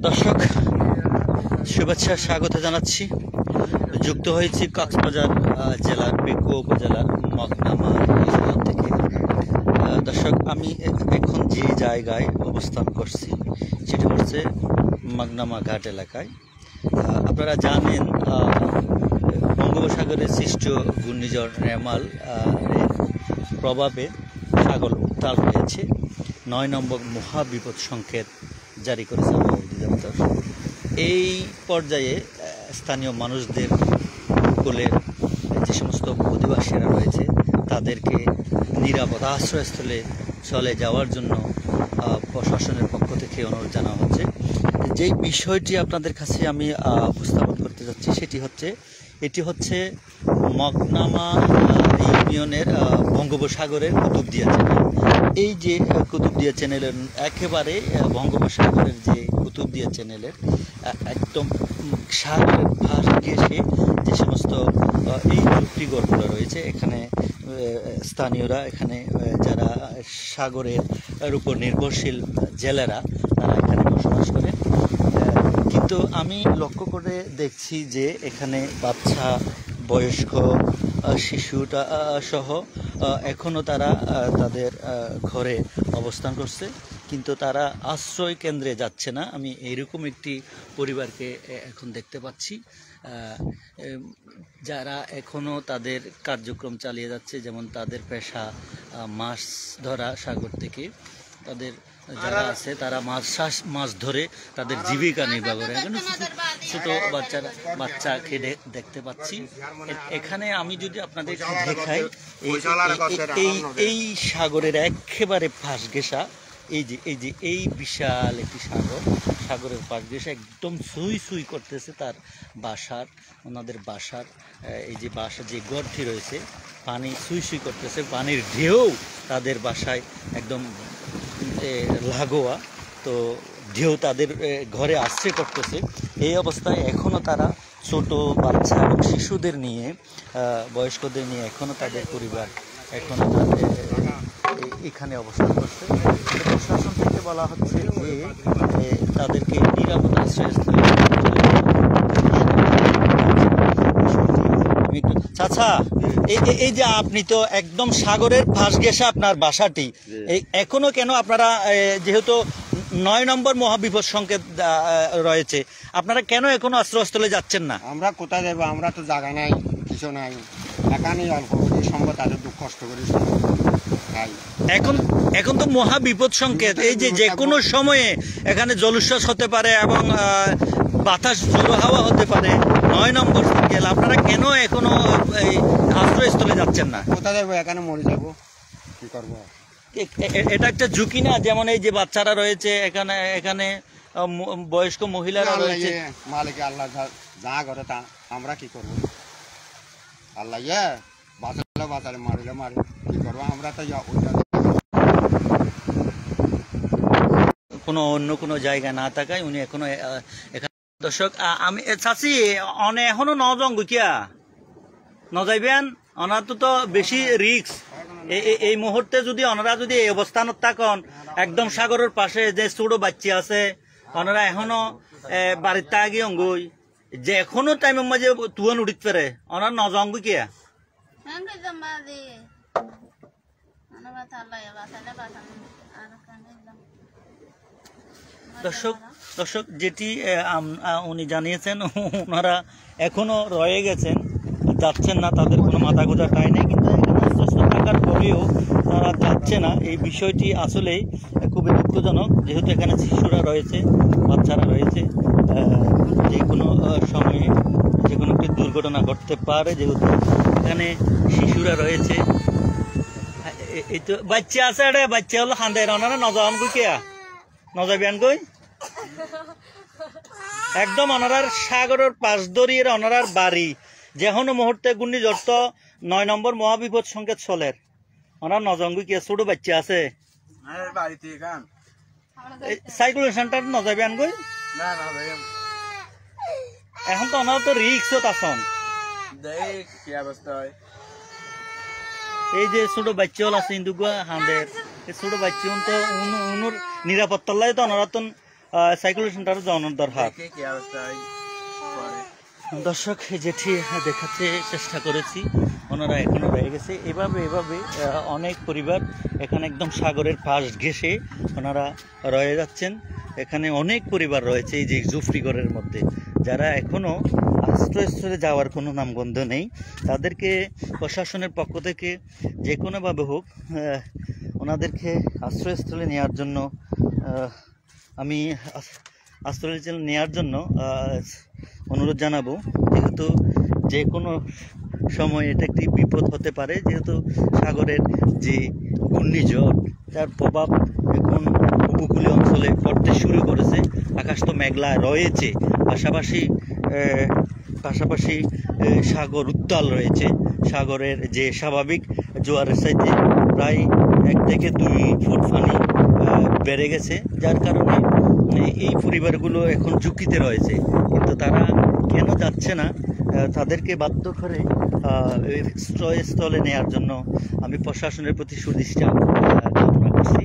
দর্শক শুভেচ্ছা স্বাগত জানাচ্ছি। যুক্ত হয়েছি কক্সবাজার জেলার পেকুয়া উপজেলার মগনামা ইউনিয়ন থেকে। দর্শক আমি এখন যে জায়গায় অবস্থান করছি সেটা হচ্ছে মগনামা ঘাট এলাকায়। আপনারা জানেন বঙ্গোপসাগরে সৃষ্ট ঘূর্ণিঝড় রেমাল প্রভাবে সাগর উত্তাল হয়েছে। ৯ নম্বর মহাবিপদ সংকেত জারি করেছে আবহাওয়া অধিদপ্তর। এই পর্যায়ে স্থানীয় মানুষদের উপকূলের যে সমস্ত অধিবাসীরা রয়েছে তাদেরকে নিরাপদ আশ্রয়স্থলে চলে যাওয়ার জন্য প্রশাসনের পক্ষ থেকে অনুরোধ জানানো হচ্ছে। যেই বিষয়টি আপনাদের কাছে আমি উপস্থাপন করতে যাচ্ছি এটি হচ্ছে মগনামা ইউনিয়নের বঙ্গোপসাগরের কুতুবদিয়া চ্যানেল। এই যে কুতুবদিয়া চ্যানেলের একেবারে বঙ্গোপসাগরের যে কুতুবদিয়া চ্যানেলের একদম সাগরের পাশ ঘেঁষে যে সমস্ত এই চুক্তিগড়গুলো রয়েছে, এখানে স্থানীয়রা, এখানে যারা সাগরের উপর নির্ভরশীল জেলেরা তারা এখানে বসবাস করে। কিন্তু আমি লক্ষ্য করে দেখছি যে এখানে বাচ্চা, বয়স্ক, শিশুটা সহ এখনও তারা তাদের ঘরে অবস্থান করছে, কিন্তু তারা আশ্রয় কেন্দ্রে যাচ্ছে না। আমি এইরকম একটি পরিবারকে এখন দেখতে পাচ্ছি যারা এখনও তাদের কার্যক্রম চালিয়ে যাচ্ছে। যেমন তাদের পেশা মাছ ধরা, সাগর থেকে তাদের যারা আছে তারা মাছ ধরে তাদের জীবিকা নির্বাহ করে। এখানে ছোট বাচ্চাকে দেখতে পাচ্ছি। এখানে আমি যদি আপনাদের দেখাই, এই সাগরের একেবারে পাশ ঘেঁষা এই বিশাল একটি সাগরের পাশ ঘেঁষা একদম সুই করতেছে তার ওনাদের বাসার এই যে বাসা যে ঘরটি রয়েছে, পানি সুই করতেছে, পানির ঢেউ তাদের বাসায় একদম লাগোয়া, তো ঢেউ তাদের ঘরে আশ্রয় করতেছে। এই অবস্থায় এখনও তারা ছোট বাচ্চা এবং শিশুদের নিয়ে, বয়স্কদের নিয়ে এখনও তাদের পরিবার এখনও তাদের এখানে অবস্থান করছে। প্রশাসন থেকে বলা হচ্ছে যে তাদেরকে নিরাপদ আশ্রয়স্থলে। আচ্ছা, এই যে আপনি তো একদম সাগরের পাশ ঘেঁষা আপনার বাসাটি, এখনো কেন আপনারা, যেহেতু ৯ নম্বর মহাবিপদ সংকেত রয়েছে, আপনারা কেন এখনো আশ্রয়স্থলে যাচ্ছেন না? আমরা কোথায় যাবো? আমরা তো জায়গা নাই, কিছু নাই, এখানে অল্প সম্ভব তাদের দুঃখ কষ্ট করি। এখন তো মহাবিপদ সংকেত, এই যে কোনো সময়ে এখানে জলোচ্ছ্বাস হতে পারে এবং বাতাস জোড়ো হাওয়া হতে পারে। ৯ নম্বর সংকেত, আপনারা কেন এখনো এই আশ্রয়স্থলে যাচ্ছেন না? কোথায় যাবো? এখানে মরে যাবো, কি করবো? এটা একটা ঝুঁকি না? যেমন এই যে বাচ্চারা রয়েছে এখানে বয়স্ক মহিলারা রয়েছে। মালিক আল্লাহ যা করে তা, আমরা কি করবো? আল্লাহ বাঁচালে মারিলে মারি, কি করবো? আমরা তো অন্য কোনো জায়গায় না থাকায় উনি এখনো এখানে। দর্শক আমি চাচি এখনো নজঙ্গ কিয়া নজাইবেন, ওনার তো বেশি রিস্ক। এই মুহূর্তে যদি ওনারা যদি এই অবস্থানত থাকেন, একদম সাগরের পাশে যে ছোট বাচ্চা আছে, ওনারা এখনো বাড়ির তাগি অঙ্গুই যে এখনো টাইমের মাঝে তুয়ান উঠিত পারে, ওনার নজঙ্গ কিয়া। দর্শক যেটি উনি জানিয়েছেন, ওনারা এখনো রয়ে গেছেন, যাচ্ছেন না, তাদের কোনো মাথা গোঁজার টাই নেই। কিন্তু এখানে আশ্বস্ত থাকার পরেও তারা যাচ্ছে না। এই বিষয়টি আসলেই খুবই দুঃখজনক, যেহেতু এখানে শিশুরা রয়েছে, বাচ্চারা রয়েছে, যে কোনো সময়ে যে কোনো একটি দুর্ঘটনা ঘটতে পারে। যেহেতু এখানে শিশুরা রয়েছে, এই তো বাচ্চা আছে, এটা বাচ্চা হলো হান্দের, ওনারা নজান কই কেয়া নজাবিয়ান কই একদম ওনারার সাগরের পাশ ধরিয়ে ওনারার বাড়ি। যে কোনো মুহূর্তে ঘূর্ণিঝড় তো ৯ নম্বর মহাবিপদ সংকেত চলের, ওনার নজঙ্গি কি ছোট বাচ্চা আছে সাইক্লোন সেন্টার নজাবিয়ান কই। এখন তো ওনারা তো রিক্সত আছেন। এই যে ছোট বাচ্চা হল আছে হিন্দু হাঁদের, এই ছোট বাচ্চা তো উনুর নিরাপত্তার লাগে তো ওনারা তো সাইকুলেশনটারও জনের দরকার। দর্শক যেটি দেখাতে চেষ্টা করেছি, ওনারা এখনো রয়ে গেছে এভাবে অনেক পরিবার এখানে একদম সাগরের পাশ ঘেঁষে ওনারা রয়ে যাচ্ছেন। এখানে অনেক পরিবার রয়েছে এই যে জুফরিগড়ের মধ্যে, যারা এখনও আশ্রয়স্থলে যাওয়ার কোনো নামগন্ধ নেই। তাদেরকে প্রশাসনের পক্ষ থেকে যে কোনোভাবে হোক ওনাদেরকে আশ্রয়স্থলে নেওয়ার জন্য আমি আশ্রয়স্থলে নেওয়ার জন্য অনুরোধ জানাবো, যেহেতু যে কোনো সময় এটা একটি বিপদ হতে পারে। যেহেতু সাগরের যে ঘূর্ণিঝড়, যার প্রভাব এখন উপকূলীয় অঞ্চলে পড়তে শুরু করেছে। আকাশ তো মেঘলা রয়েছে, পাশাপাশি সাগর উত্তাল রয়েছে। সাগরের যে স্বাভাবিক জোয়ারের চাইতে প্রায় 1 থেকে 2 ফুট পানি বেড়ে গেছে, যার কারণে এই পরিবারগুলো এখন ঝুঁকিতে রয়েছে। কিন্তু তারা কেন যাচ্ছে না, তাদেরকে বাধ্য করে স্থলে নেওয়ার জন্য আমি প্রশাসনের প্রতি সুদৃষ্টি কামনা করছি।